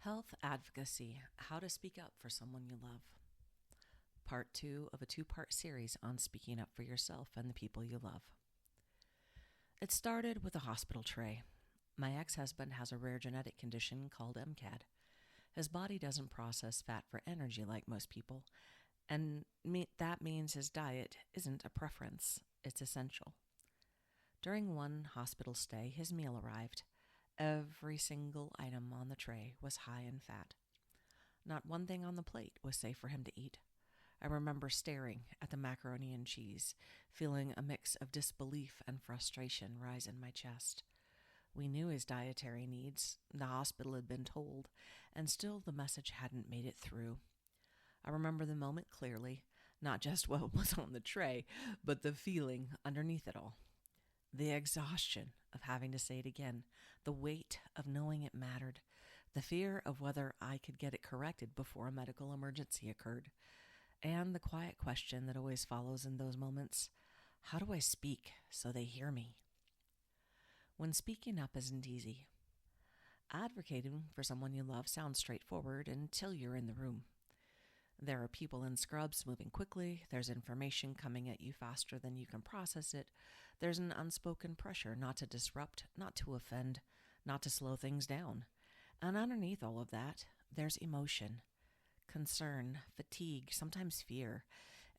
Health Advocacy, How to Speak Up for Someone You Love. Part 2 of a 2-part series on speaking up for yourself and the people you love. It started with a hospital tray. My ex-husband has a rare genetic condition called MCAD. His body doesn't process fat for energy like most people, and that means his diet isn't a preference, it's essential. During one hospital stay, his meal arrived. Every single item on the tray was high in fat. Not one thing on the plate was safe for him to eat. I remember staring at the macaroni and cheese, feeling a mix of disbelief and frustration rise in my chest. We knew his dietary needs, the hospital had been told, and still the message hadn't made it through. I remember the moment clearly, not just what was on the tray, but the feeling underneath it all. The exhaustion of having to say it again, the weight of knowing it mattered, the fear of whether I could get it corrected before a medical emergency occurred, and the quiet question that always follows in those moments: how do I speak so they hear me? When speaking up isn't easy. Advocating for someone you love sounds straightforward until you're in the room. There are people in scrubs moving quickly, there's information coming at you faster than you can process it, there's an unspoken pressure not to disrupt, not to offend, not to slow things down. And underneath all of that, there's emotion, concern, fatigue, sometimes fear.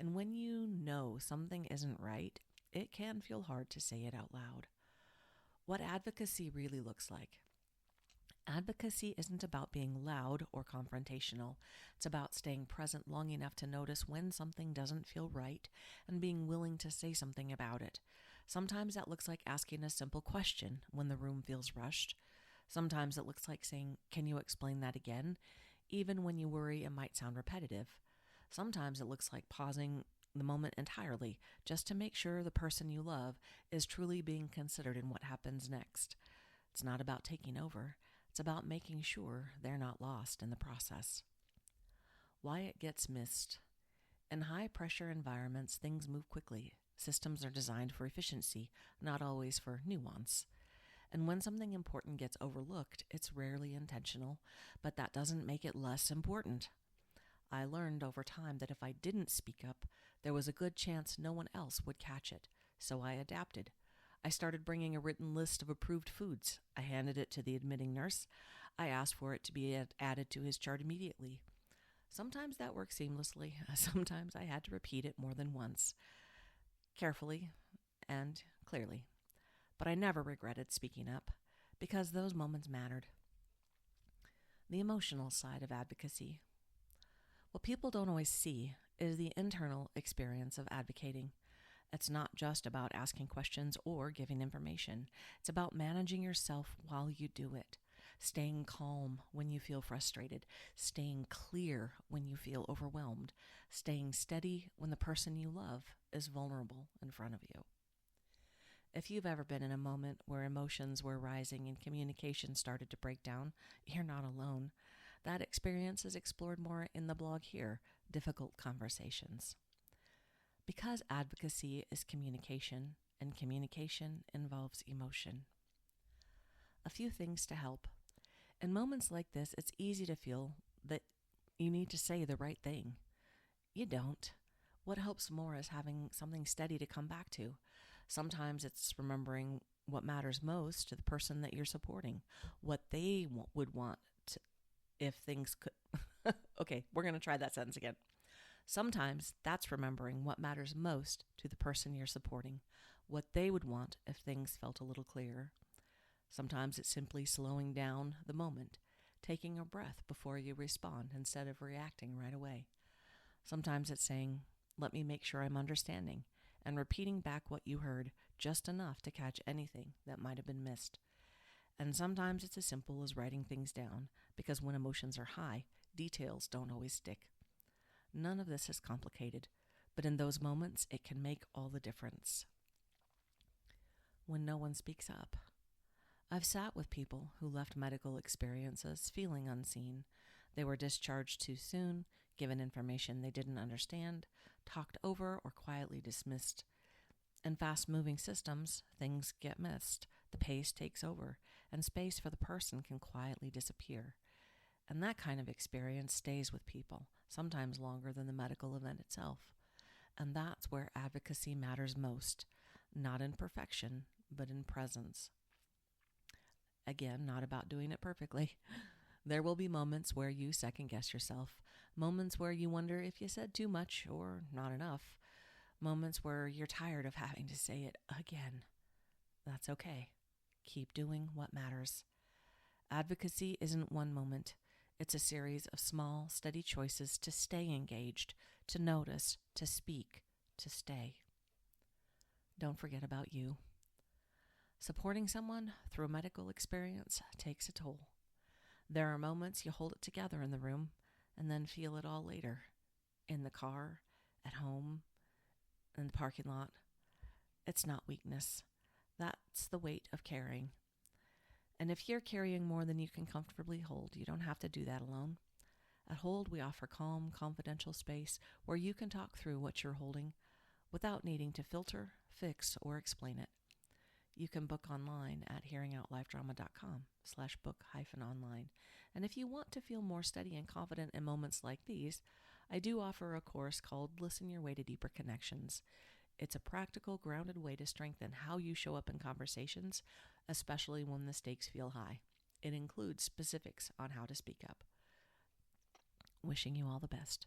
And when you know something isn't right, it can feel hard to say it out loud. What advocacy really looks like. Advocacy isn't about being loud or confrontational. It's about staying present long enough to notice when something doesn't feel right and being willing to say something about it. Sometimes that looks like asking a simple question when the room feels rushed. Sometimes it looks like saying, "Can you explain that again?" even when you worry it might sound repetitive. Sometimes it looks like pausing the moment entirely just to make sure the person you love is truly being considered in what happens next. It's not about taking over. It's about making sure they're not lost in the process. Why it gets missed. In high-pressure environments, things move quickly. Systems are designed for efficiency, not always for nuance. And when something important gets overlooked, it's rarely intentional, but that doesn't make it less important. I learned over time that if I didn't speak up, there was a good chance no one else would catch it, so I adapted. I started bringing a written list of approved foods. I handed it to the admitting nurse. I asked for it to be added to his chart immediately. Sometimes that worked seamlessly. Sometimes I had to repeat it more than once, carefully and clearly. But I never regretted speaking up because those moments mattered. The emotional side of advocacy. What people don't always see is the internal experience of advocating. It's not just about asking questions or giving information. It's about managing yourself while you do it, staying calm when you feel frustrated, staying clear when you feel overwhelmed, staying steady when the person you love is vulnerable in front of you. If you've ever been in a moment where emotions were rising and communication started to break down, you're not alone. That experience is explored more in the blog here, Difficult Conversations. Because advocacy is communication, and communication involves emotion. A few things to help. In moments like this, it's easy to feel that you need to say the right thing. You don't. What helps more is having something steady to come back to. Sometimes it's remembering what matters most to the person that you're supporting, what they would want to, if things could. Okay, we're going to try that sentence again. Sometimes that's remembering what matters most to the person you're supporting, what they would want if things felt a little clearer. Sometimes it's simply slowing down the moment, taking a breath before you respond instead of reacting right away. Sometimes it's saying, "Let me make sure I'm understanding," and repeating back what you heard just enough to catch anything that might have been missed. And sometimes it's as simple as writing things down, because when emotions are high, details don't always stick. None of this is complicated, but in those moments, it can make all the difference. When no one speaks up. I've sat with people who left medical experiences feeling unseen. They were discharged too soon, given information they didn't understand, talked over or quietly dismissed. In fast-moving systems, things get missed. The pace takes over, and space for the person can quietly disappear. And that kind of experience stays with people, sometimes longer than the medical event itself. And that's where advocacy matters most, not in perfection, but in presence. Again, not about doing it perfectly. There will be moments where you second guess yourself, moments where you wonder if you said too much or not enough, moments where you're tired of having to say it again. That's okay. Keep doing what matters. Advocacy isn't one moment. It's a series of small, steady choices to stay engaged, to notice, to speak, to stay. Don't forget about you. Supporting someone through a medical experience takes a toll. There are moments you hold it together in the room and then feel it all later. In the car, at home, in the parking lot. It's not weakness. That's the weight of caring. And if you're carrying more than you can comfortably hold, you don't have to do that alone. At Hold, we offer calm, confidential space where you can talk through what you're holding without needing to filter, fix, or explain it. You can book online at hearingoutLifeDrama.com/book-online. And if you want to feel more steady and confident in moments like these, I do offer a course called Listen Your Way to Deeper Connections. It's a practical, grounded way to strengthen how you show up in conversations, especially when the stakes feel high. It includes specifics on how to speak up. Wishing you all the best.